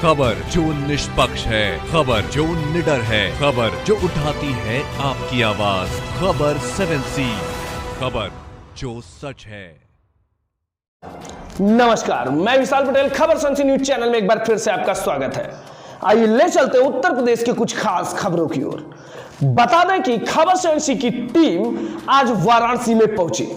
खबर जो निष्पक्ष है, खबर जो निडर है, खबर जो उठाती है आपकी आवाज, खबर 7C, खबर जो सच है। नमस्कार, मैं विशाल पटेल, खबर 7C न्यूज चैनल में एक बार फिर से आपका स्वागत है। आइए ले चलते हैं उत्तर प्रदेश के कुछ खास खबरों की ओर। बता दें कि खबर 7C की टीम आज वाराणसी में पहुंची।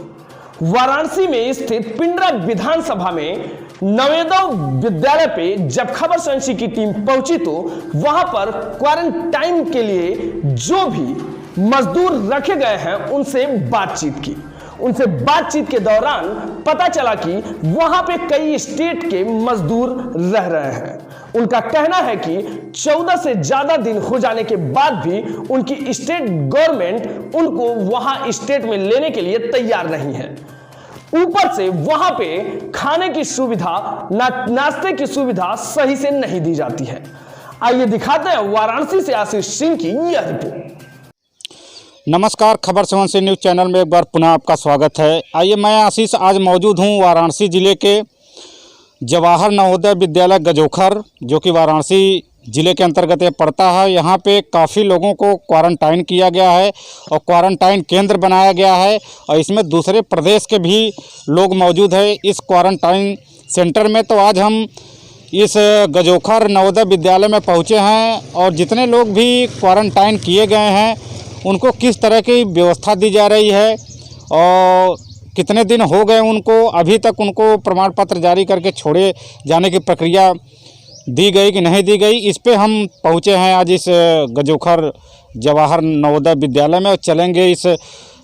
वाराणसी में स्थित पिंडरा विधानसभा में नवोदय विद्यालय पे जब खबर 7C की टीम पहुंची तो वहां पर क्वारंटाइन के लिए जो भी मजदूर रखे गए हैं उनसे बातचीत की। उनसे बातचीत के दौरान पता चला कि वहां पे कई स्टेट के मजदूर रह रहे हैं। उनका कहना है कि 14 से ज्यादा दिन हो जाने के बाद भी उनकी स्टेट गवर्नमेंट उनको वहां स्टेट में लेने के लिए तैयार नहीं है। ऊपर से वहां पे खाने की सुविधा, नाश्ते की सुविधा सही से नहीं दी जाती है। आइए दिखाते हैं वाराणसी से आशीष सिंह की यह रिपोर्ट। नमस्कार, खबर 7C न्यूज़ चैनल में एक बार पुनः आपका स्वागत है। आइए, मैं आशीष आज मौजूद हूं वाराणसी ज़िले के जवाहर नवोदय विद्यालय गजोखर, जो कि वाराणसी ज़िले के अंतर्गत पड़ता है। यहाँ पे काफ़ी लोगों को क्वारंटाइन किया गया है और क्वारंटाइन केंद्र बनाया गया है और इसमें दूसरे प्रदेश के भी लोग मौजूद हैं इस क्वारंटाइन सेंटर में। तो आज हम इस गजोखर नवोदय विद्यालय में पहुँचे हैं और जितने लोग भी क्वारंटाइन किए गए हैं उनको किस तरह की व्यवस्था दी जा रही है और कितने दिन हो गए उनको, अभी तक उनको प्रमाण पत्र जारी करके छोड़े जाने की प्रक्रिया दी गई कि नहीं दी गई, इस पे हम पहुँचे हैं आज इस गजोखर जवाहर नवोदय विद्यालय में और चलेंगे इस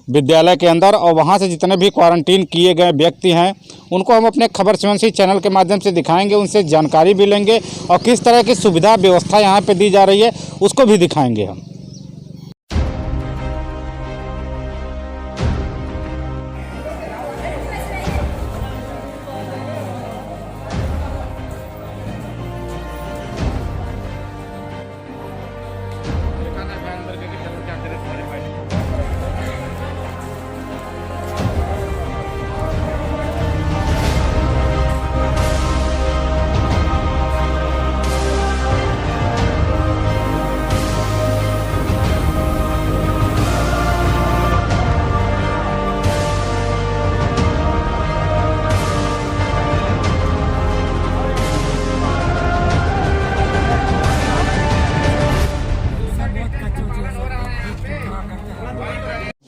विद्यालय के अंदर और वहाँ से जितने भी क्वारंटीन किए गए व्यक्ति हैं उनको हम अपने खबर 7C चैनल के माध्यम से दिखाएंगे, उनसे जानकारी भी लेंगे और किस तरह की सुविधा व्यवस्था यहाँ पर दी जा रही है उसको भी दिखाएँगे हम।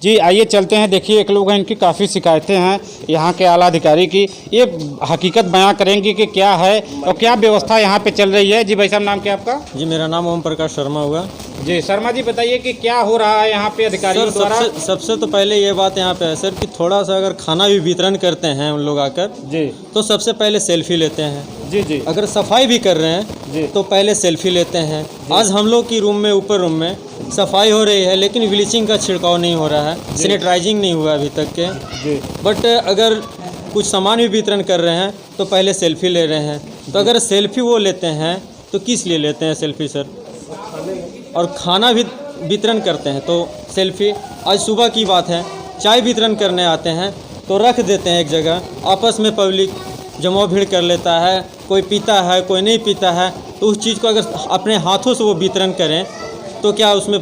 जी आइए चलते हैं। देखिए, एक लोग हैं, इनकी काफ़ी शिकायतें हैं यहाँ के आला अधिकारी की। ये हकीकत बयां करेंगे कि क्या है और क्या व्यवस्था यहाँ पे चल रही है। जी भाई साहब, नाम क्या आपका? जी मेरा नाम ओम प्रकाश शर्मा हुआ। जी शर्मा जी, बताइए कि क्या हो रहा है यहाँ पे अधिकारियों द्वारा? सबसे तो पहले ये बात यहाँ पे है सर कि थोड़ा सा अगर खाना भी वितरण करते हैं उन लोग आकर जी तो सबसे पहले सेल्फी लेते हैं। जी जी। अगर सफाई भी कर रहे हैं जी तो पहले सेल्फी लेते हैं। आज हम लोग की रूम में, ऊपर रूम में सफाई हो रही है लेकिन ब्लीचिंग का छिड़काव नहीं हो रहा है, सैनिटाइजिंग नहीं हुआ अभी तक के जी। बट अगर कुछ सामान भी वितरण कर रहे हैं तो पहले सेल्फी ले रहे हैं। तो अगर सेल्फी वो लेते हैं तो किस लिए लेते हैं सेल्फी सर? और खाना भी वितरण करते हैं तो सेल्फी। आज सुबह की बात है, चाय वितरण करने आते हैं तो रख देते हैं एक जगह, आपस में पब्लिक जमा भीड़ कर लेता है, कोई पीता है कोई नहीं पीता है। तो उस चीज़ को अगर अपने हाथों से वो वितरण करें तो क्या उसमें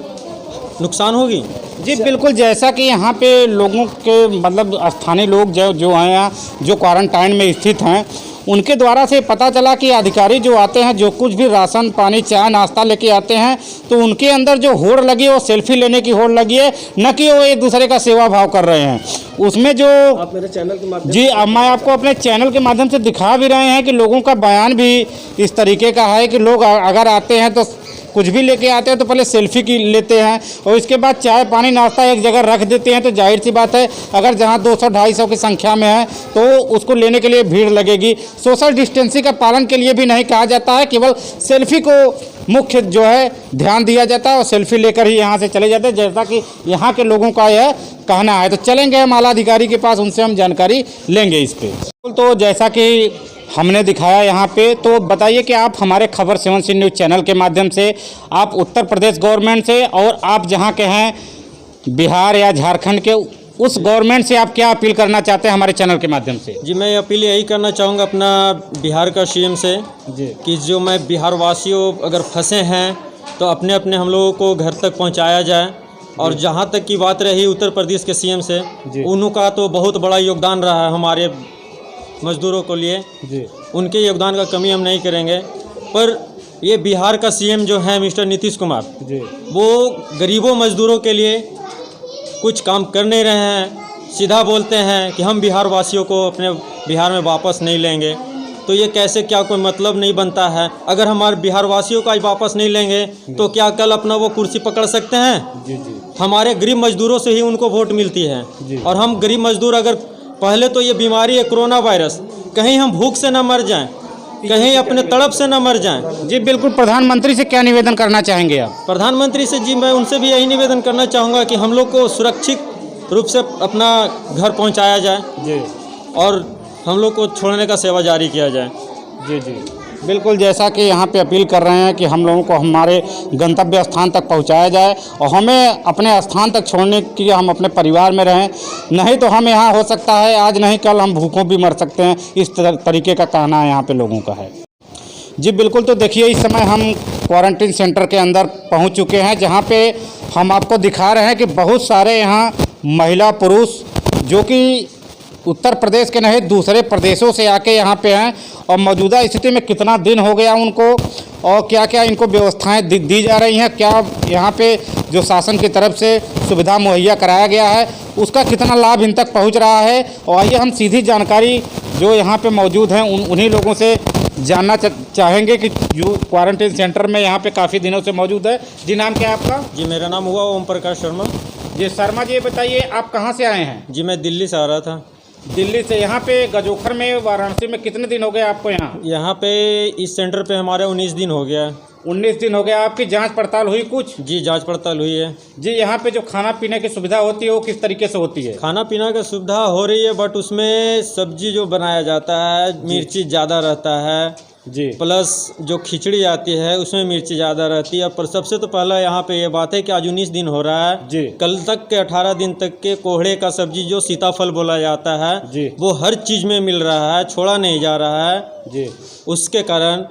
नुकसान होगी? जी बिल्कुल, जैसा कि यहाँ पे लोगों के मतलब स्थानीय लोग जो हैं यहाँ जो क्वारंटाइन में स्थित हैं उनके द्वारा से पता चला कि अधिकारी जो आते हैं, जो कुछ भी राशन पानी चाय नाश्ता लेके आते हैं तो उनके अंदर जो होड़ लगी है वो सेल्फी लेने की होड़ लगी है, न कि वो एक दूसरे का सेवा भाव कर रहे हैं। उसमें जो आप मेरे चैनल के माध्यम जी, अब मैं आपको अपने चैनल के माध्यम से दिखा भी रहे हैं कि लोगों का बयान भी इस तरीके का है कि लोग अगर आते हैं तो कुछ भी लेके आते हैं तो पहले सेल्फी की लेते हैं और इसके बाद चाय पानी नाश्ता एक जगह रख देते हैं। तो जाहिर सी बात है, अगर जहां 200-250 की संख्या में है तो उसको लेने के लिए भीड़ लगेगी। सोशल डिस्टेंसिंग का पालन के लिए भी नहीं कहा जाता है, केवल सेल्फी को मुख्य जो है ध्यान दिया जाता है और सेल्फी लेकर ही यहाँ से चले जाते हैं, जैसा कि यहाँ के लोगों का यह कहना है। तो चलेंगे हम आला अधिकारी के पास, उनसे हम जानकारी लेंगे इस पर। तो जैसा कि हमने दिखाया यहाँ पे, तो बताइए कि आप हमारे खबर 7C न्यूज़ चैनल के माध्यम से आप उत्तर प्रदेश गवर्नमेंट से और आप जहाँ के हैं बिहार या झारखंड के, उस गवर्नमेंट से आप क्या अपील करना चाहते हैं हमारे चैनल के माध्यम से? जी मैं अपील यही करना चाहूँगा अपना बिहार का सीएम से जी कि जो मैं बिहार वासियों अगर फंसे हैं तो अपने अपने हम लोगों को घर तक पहुंचाया जाए। और जहां तक की बात रही उत्तर प्रदेश के सीएम से, उनका तो बहुत बड़ा योगदान रहा है हमारे मजदूरों को लिए जी। उनके योगदान का कमी हम नहीं करेंगे। पर ये बिहार का सीएम जो है मिस्टर नीतीश कुमार जी, वो गरीबों मजदूरों के लिए कुछ काम कर नहीं रहे हैं। सीधा बोलते हैं कि हम बिहार वासियों को अपने बिहार में वापस नहीं लेंगे। तो ये कैसे, क्या कोई मतलब नहीं बनता है? अगर हमारे बिहार वासियों का ही वापस नहीं लेंगे तो क्या कल अपना वो कुर्सी पकड़ सकते हैं? जी जी हमारे गरीब मजदूरों से ही उनको वोट मिलती है। और हम गरीब मजदूर अगर पहले तो ये बीमारी है कोरोना वायरस, कहीं हम भूख से ना मर जाएं, कहीं अपने तड़प से ना मर जाएं। जी बिल्कुल। प्रधानमंत्री से क्या निवेदन करना चाहेंगे आप? प्रधानमंत्री से जी मैं उनसे भी यही निवेदन करना चाहूँगा कि हम लोग को सुरक्षित रूप से अपना घर पहुँचाया जाए जी, और हम लोग को छोड़ने का सेवा जारी किया जाए। जी जी बिल्कुल। जैसा कि यहाँ पे अपील कर रहे हैं कि हम लोगों को हमारे गंतव्य स्थान तक पहुँचाया जाए और हमें अपने स्थान तक छोड़ने की हम अपने परिवार में रहें, नहीं तो हम यहाँ हो सकता है आज नहीं कल हम भूखों भी मर सकते हैं। इस तरीके का कहना यहाँ पे लोगों का है। जी बिल्कुल। तो देखिए इस समय हम क्वारंटीन सेंटर के अंदर पहुँच चुके हैं, जहाँ पे हम आपको दिखा रहे हैं कि बहुत सारे यहाँ महिला पुरुष जो कि उत्तर प्रदेश के नहीं दूसरे प्रदेशों से आके यहाँ पे हैं और मौजूदा स्थिति में कितना दिन हो गया उनको और क्या क्या इनको व्यवस्थाएं दी जा रही हैं, क्या यहाँ पे जो शासन की तरफ से सुविधा मुहैया कराया गया है उसका कितना लाभ इन तक पहुँच रहा है। और आइए हम सीधी जानकारी जो यहाँ पे मौजूद हैं उन्हीं लोगों से जानना चाहेंगे कि जो क्वारंटीन सेंटर में यहाँ पे काफ़ी दिनों से मौजूद है। जी नाम क्या है आपका? जी मेरा नाम हुआ ओम प्रकाश शर्मा। जी शर्मा जी, ये बताइए आप कहाँ से आए हैं? जी मैं दिल्ली से आ रहा था। दिल्ली से। यहाँ पे गजोखर में वाराणसी में कितने दिन हो गए आपको यहाँ? यहाँ पे इस सेंटर पे हमारे 19 दिन हो गया है। 19 दिन हो गया। आपकी जांच पड़ताल हुई कुछ? जी जांच पड़ताल हुई है। जी यहाँ पे जो खाना पीने की सुविधा होती है वो किस तरीके से होती है? खाना पीना की सुविधा हो रही है, बट उसमें सब्जी जो बनाया जाता है मिर्ची ज़्यादा रहता है जी, प्लस जो खिचड़ी आती है उसमें मिर्ची ज़्यादा रहती है। पर सबसे तो पहला यहाँ पे ये बात है कि आज 19 दिन हो रहा है जी, कल तक के 18 दिन तक के कोहड़े का सब्जी जो सीताफल बोला जाता है जी, वो हर चीज़ में मिल रहा है, छोड़ा नहीं जा रहा है जी। उसके कारण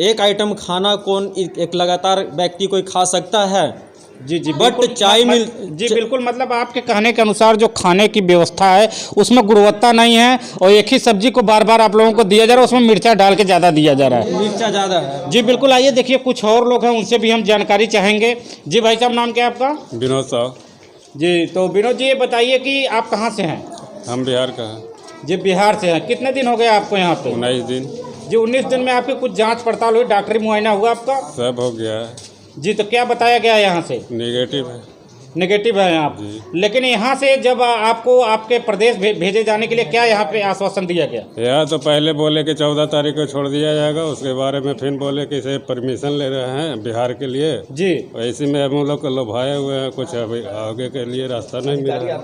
एक आइटम खाना कौन एक लगातार व्यक्ति कोई खा सकता है? जी जी। बट चाय मिल जी बिल्कुल। मतलब आपके कहने के अनुसार जो खाने की व्यवस्था है उसमें गुणवत्ता नहीं है और एक ही सब्जी को बार बार आप लोगों को दिया जा रहा है, उसमें मिर्चा डाल के ज़्यादा दिया जा रहा है। मिर्चा ज़्यादा है। जी बिल्कुल। आइए देखिए कुछ और लोग हैं उनसे भी हम जानकारी चाहेंगे। जी भाई साहब नाम क्या है आपका? विनोद साहब। जी तो विनोद जी ये बताइए कि आप कहाँ से हैं? हम बिहार का हैं। जी बिहार से हैं। कितने दिन हो गए आपको यहाँ पे? 19 दिन। जी 19 दिन में आपकी कुछ जांच पड़ताल हुई, डॉक्टरी मुआयना हुआ आपका? सब हो गया है। जी तो क्या बताया गया यहाँ से? नेगेटिव है। नेगेटिव है आप। लेकिन यहाँ से जब आपको आपके प्रदेश भेजे जाने के लिए क्या यहाँ पे आश्वासन दिया गया? यहाँ तो पहले बोले कि 14 तारीख को छोड़ दिया जाएगा, उसके बारे में फिर बोले कि इसे परमिशन ले रहे हैं बिहार के लिए। जी ऐसे में हम लोग को लुभाए हुए हैं, कुछ अभी आगे के लिए रास्ता नहीं मिला।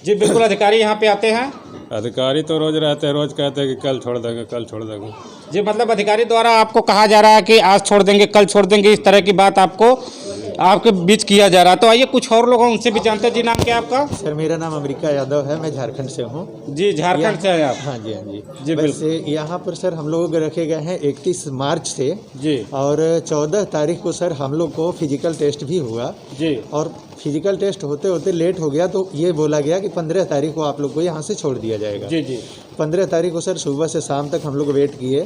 जी बिल्कुल। अधिकारी यहाँ पे आते हैं? अधिकारी तो रोज रहते हैं, रोज कहते हैं कि कल छोड़ देंगे, कल छोड़ देंगे। जी मतलब अधिकारी द्वारा आपको कहा जा रहा है कि आज छोड़ देंगे, कल छोड़ देंगे, इस तरह की बात आपको आपके बीच किया जा रहा है। तो आइए कुछ और लोग हैं उनसे भी जानते हैं। जी नाम क्या है आपका? सर मेरा नाम अमेरिका यादव है, मैं झारखंड से हूँ। जी झारखंड से हैं आप? हाँ जी, हाँ जी। जी वैसे यहाँ पर सर हम लोग रखे गए हैं 31 मार्च से जी, और 14 तारीख को सर हम लोग को फिजिकल टेस्ट भी हुआ जी, और फिजिकल टेस्ट होते होते लेट हो गया तो ये बोला गया कि 15 तारीख को आप लोग को यहाँ से छोड़ दिया जाएगा। जी, जी, 15 तारीख को सर सुबह से शाम तक हम लोग वेट किए,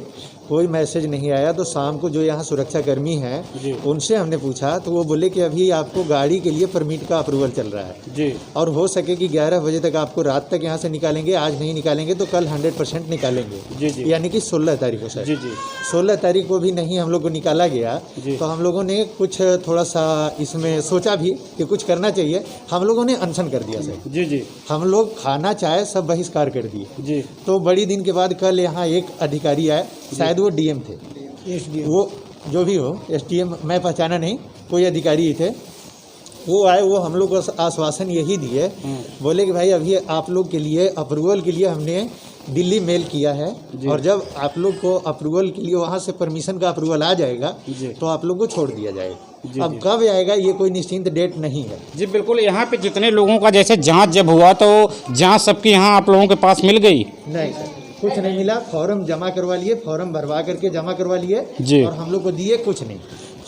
कोई मैसेज नहीं आया। तो शाम को जो यहाँ सुरक्षा कर्मी हैं उनसे हमने पूछा तो वो बोले कि अभी आपको गाड़ी के लिए परमिट का अप्रूवल चल रहा है जी, और हो सके कि 11 बजे तक आपको रात तक यहाँ से निकालेंगे, आज नहीं निकालेंगे तो कल 100% निकालेंगे। जी, जी, यानी कि 16 तारीख को सर। जी, जी, 16 तारीख को भी नहीं हम लोग को निकाला गया तो हम लोगों ने कुछ थोड़ा सा इसमें सोचा भी कि कुछ करना चाहिए। हम लोगों ने अनशन कर दिया सर। जी, जी, हम लोग खाना चाय सब बहिष्कार कर दिए। जी, तो बड़ी दिन के बाद कल यहाँ एक अधिकारी आए, शायद वो डीएम थे, वो जो भी हो, एसडीएम मैं पहचाना नहीं, कोई अधिकारी ही थे। वो आए, वो हम लोग को आश्वासन यही दिए, बोले कि भाई अभी आप लोग के लिए अप्रूवल के लिए हमने दिल्ली मेल किया है और जब आप लोग को अप्रूवल के लिए वहाँ से परमिशन का अप्रूवल आ जाएगा तो आप लोग को छोड़ दिया जाएगा। अब कब आएगा ये कोई निश्चित डेट नहीं है। जी बिल्कुल। यहाँ पे जितने लोगों का जैसे जांच जब हुआ तो जांच सबकी यहाँ आप लोगों के पास मिल गई? नहीं सर, कुछ नहीं मिला। फॉर्म जमा करवा लिए, फॉर्म भरवा करके जमा करवा लिए और हम लोग को दिए कुछ नहीं।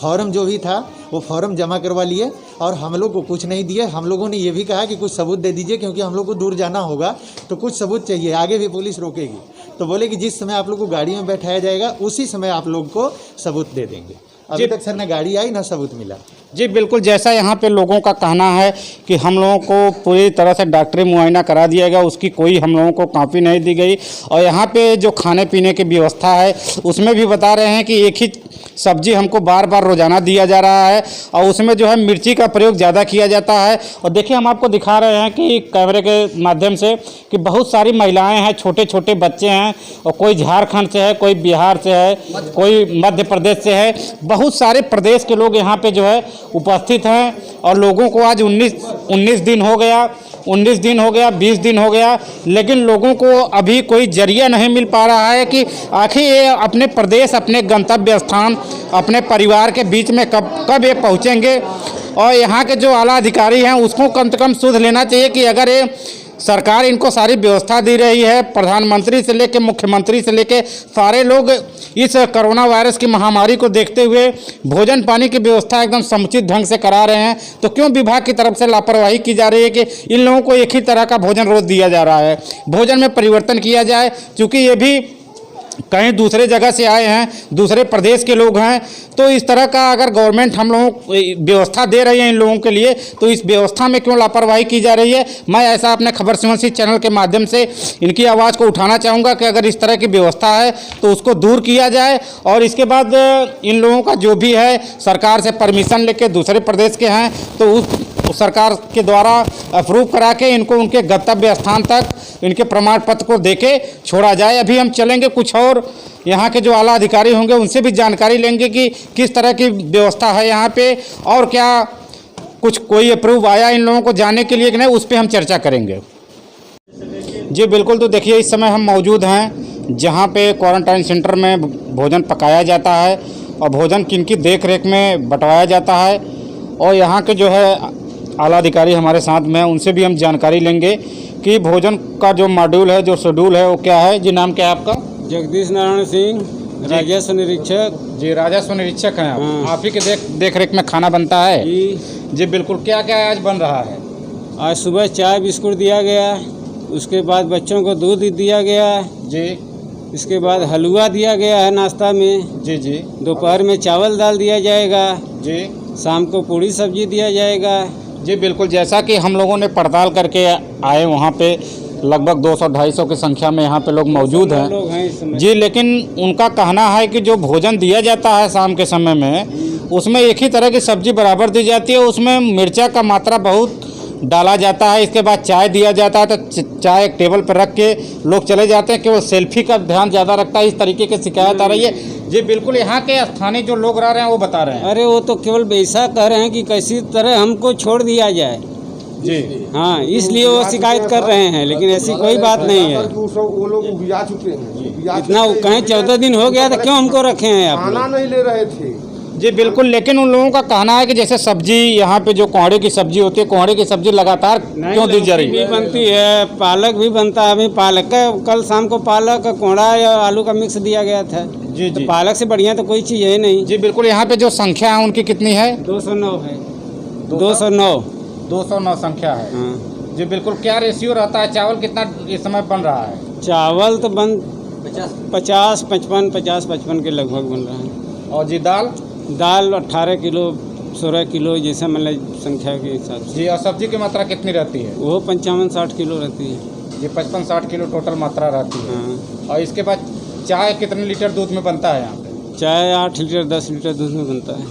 फॉर्म जो भी था वो फॉर्म जमा करवा लिए और हम लोग को कुछ नहीं दिए। हम लोगों ने ये भी कहा कि कुछ सबूत दे दीजिए क्योंकि हम लोग को दूर जाना होगा तो कुछ सबूत चाहिए, आगे भी पुलिस रोकेगी। तो बोले कि जिस समय आप लोग को गाड़ी में बैठाया जाएगा उसी समय आप लोग को सबूत दे देंगे। अभी तक सर ना गाड़ी आई ना सबूत मिला। जी बिल्कुल। जैसा यहाँ पे लोगों का कहना है कि हम लोगों को पूरी तरह से डॉक्टरी मुआयना करा दिया गया, उसकी कोई हम लोगों को कॉपी नहीं दी गई। और यहाँ पे जो खाने पीने की व्यवस्था है उसमें भी बता रहे हैं कि एक ही सब्जी हमको बार बार रोज़ाना दिया जा रहा है और उसमें जो है मिर्ची का प्रयोग ज़्यादा किया जाता है। और देखिए हम आपको दिखा रहे हैं कि कैमरे के माध्यम से कि बहुत सारी महिलाएं हैं, छोटे छोटे बच्चे हैं और कोई झारखंड से है, कोई बिहार से है, कोई मध्य प्रदेश से है। बहुत सारे प्रदेश के लोग यहाँ पे जो है उपस्थित हैं और लोगों को आज 19 दिन हो गया, 19 दिन हो गया, 20 दिन हो गया, लेकिन लोगों को अभी कोई जरिया नहीं मिल पा रहा है कि आखिर ये अपने प्रदेश, अपने गंतव्य स्थान, अपने परिवार के बीच में कब ये पहुँचेंगे। और यहाँ के जो आला अधिकारी हैं उसको कम से कम सुध लेना चाहिए कि अगर ये सरकार इनको सारी व्यवस्था दे रही है, प्रधानमंत्री से लेकर मुख्यमंत्री से लेकर सारे लोग इस कोरोना वायरस की महामारी को देखते हुए भोजन पानी की व्यवस्था एकदम समुचित ढंग से करा रहे हैं, तो क्यों विभाग की तरफ से लापरवाही की जा रही है कि इन लोगों को एक ही तरह का भोजन रोज दिया जा रहा है। भोजन में परिवर्तन किया जाए, क्योंकि ये भी कहीं दूसरे जगह से आए हैं, दूसरे प्रदेश के लोग हैं। तो इस तरह का अगर गवर्नमेंट हम लोगों को व्यवस्था दे रही है इन लोगों के लिए, तो इस व्यवस्था में क्यों लापरवाही की जा रही है। मैं ऐसा अपने खबर सिवंशी चैनल के माध्यम से इनकी आवाज़ को उठाना चाहूँगा कि अगर इस तरह की व्यवस्था है तो उसको दूर किया जाए और इसके बाद इन लोगों का जो भी है सरकार से परमिशन लेके दूसरे प्रदेश के हैं तो उस सरकार के द्वारा अप्रूव करा के इनको उनके गंतव्य स्थान तक इनके प्रमाण पत्र को देके छोड़ा जाए। अभी हम चलेंगे कुछ और यहाँ के जो आला अधिकारी होंगे उनसे भी जानकारी लेंगे कि किस तरह की व्यवस्था है यहाँ पे और क्या कुछ कोई अप्रूव आया इन लोगों को जाने के लिए कि नहीं, उस पर हम चर्चा करेंगे। जी बिल्कुल। तो देखिए इस समय हम मौजूद हैं जहाँ पे क्वारंटाइन सेंटर में भोजन पकाया जाता है और भोजन किनकी देख रेख में बंटवाया जाता है और यहाँ के जो है आला अधिकारी हमारे साथ में हैं, उनसे भी हम जानकारी लेंगे कि भोजन का जो मॉड्यूल है, जो शेड्यूल है वो क्या है। जी नाम क्या है आपका? जगदीश नारायण सिंह, राजस्व निरीक्षक। जी राजस्व निरीक्षक हैं आप। आप ही के देख रेख में खाना बनता है? जी बिल्कुल। क्या क्या आज बन रहा है? आज सुबह चाय बिस्कुट दिया गया, उसके बाद बच्चों को दूध दिया गया जी, इसके बाद हलवा दिया गया है नाश्ता में। जी जी। दोपहर में चावल दाल दिया जाएगा जी। शाम को पूड़ी सब्जी दिया जाएगा। जी बिल्कुल। जैसा कि हम लोगों ने पड़ताल करके आए, वहाँ पे लगभग 200-250 की संख्या में यहाँ पे लोग मौजूद हैं जी, लेकिन उनका कहना है कि जो भोजन दिया जाता है शाम के समय में उसमें एक ही तरह की सब्जी बराबर दी जाती है, उसमें मिर्चा का मात्रा बहुत डाला जाता है। इसके बाद चाय दिया जाता है तो चाय एक टेबल पर रख के लोग चले जाते हैं, केवल सेल्फी का ध्यान ज़्यादा रखता है। इस तरीके की शिकायत आ रही है। जी बिल्कुल। यहाँ के स्थानीय जो लोग रह रहे हैं वो बता रहे हैं। अरे वो तो केवल वैसा कह रहे हैं कि किसी तरह हमको छोड़ दिया जाए जी। हाँ, इसलिए वो शिकायत कर रहे हैं, लेकिन ऐसी कोई बात नहीं है। वो लोग उबिया चुके हैं, इतना कहें 14 दिन हो गया तो क्यों हमको रखे हैं आप खाना नहीं ले रहे थे। जी बिल्कुल। लेकिन उन लोगों का कहना है कि जैसे सब्जी यहाँ पे जो कोहड़े की सब्जी होती है, कोहड़े की सब्जी लगातार क्यों दी जा रही है? भी बनती है, पालक भी बनता है। अभी पालक का कल शाम को पालक कोहड़ा या आलू का मिक्स दिया गया था। जी जी। तो पालक से बढ़िया तो कोई चीज़ है नहीं। जी बिल्कुल। यहाँ पे जो संख्या है उनकी कितनी है? 209 है। 209 संख्या है। हाँ जी बिल्कुल। क्या रेशियो रहता है? चावल कितना इस समय बन रहा है? चावल तो 50-55 के लगभग बन रहा है। और जी दाल 18 किलो 16 किलो जैसा मतलब संख्या के हिसाब से। जी। और सब्जी की मात्रा कितनी रहती है? वो 55-60 किलो रहती है। जी 55-60 किलो टोटल मात्रा रहती है। हाँ। और इसके बाद चाय कितने लीटर दूध में बनता है यहाँ पे? चाय 8 लीटर 10 लीटर दूध में बनता है।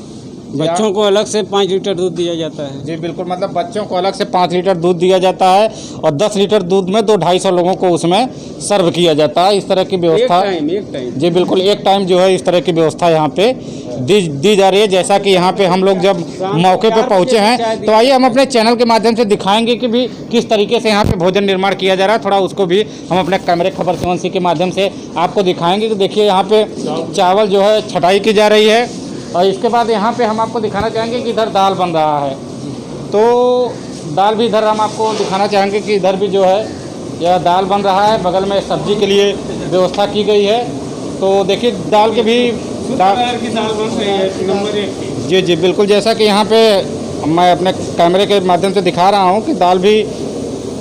बच्चों को अलग से 5 लीटर दूध दिया जाता है। जी बिल्कुल, मतलब बच्चों को अलग से 5 लीटर दूध दिया जाता है और 10 लीटर दूध में 200-250 लोगों को उसमें सर्व किया जाता है। इस तरह की व्यवस्था एक टाइम जी बिल्कुल, एक टाइम जो है इस तरह की व्यवस्था यहाँ पे दी जा रही है। जैसा कि यहाँ पे हम लोग जब मौके पे पहुँचे हैं तो आइए हम अपने चैनल के माध्यम से दिखाएंगे कि भी किस तरीके से यहाँ पे भोजन निर्माण किया जा रहा है। थोड़ा उसको भी हम अपने कैमरे खबर 7C के माध्यम से आपको दिखाएंगे कि देखिए यहाँ पे चावल जो है छटाई की जा रही है और इसके बाद यहाँ पे हम आपको दिखाना चाहेंगे कि इधर दाल बन रहा है। तो दाल भी इधर हम आपको दिखाना चाहेंगे कि इधर भी जो है यह दाल बन रहा है, बगल में सब्जी के लिए व्यवस्था की गई है। तो देखिए दाल के भी दाल बन रही है नंबर 1। जी जी बिल्कुल, जैसा कि यहाँ पे मैं अपने कैमरे के माध्यम से दिखा रहा हूँ कि दाल भी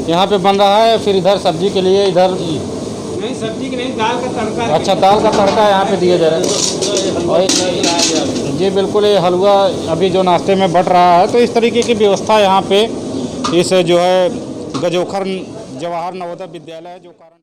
यहाँ पे बन रहा है। फिर इधर सब्जी के लिए इधर नहीं, सब्जी की नहीं, दाल का तड़का। अच्छा, दाल का तड़का यहाँ पे दिया जा रहा है। और जी बिल्कुल, ये हलवा अभी जो नाश्ते में बट रहा है। तो इस तरीके की व्यवस्था यहाँ पे इस जो है गजोखर जवाहर नवोदय विद्यालय जो कारण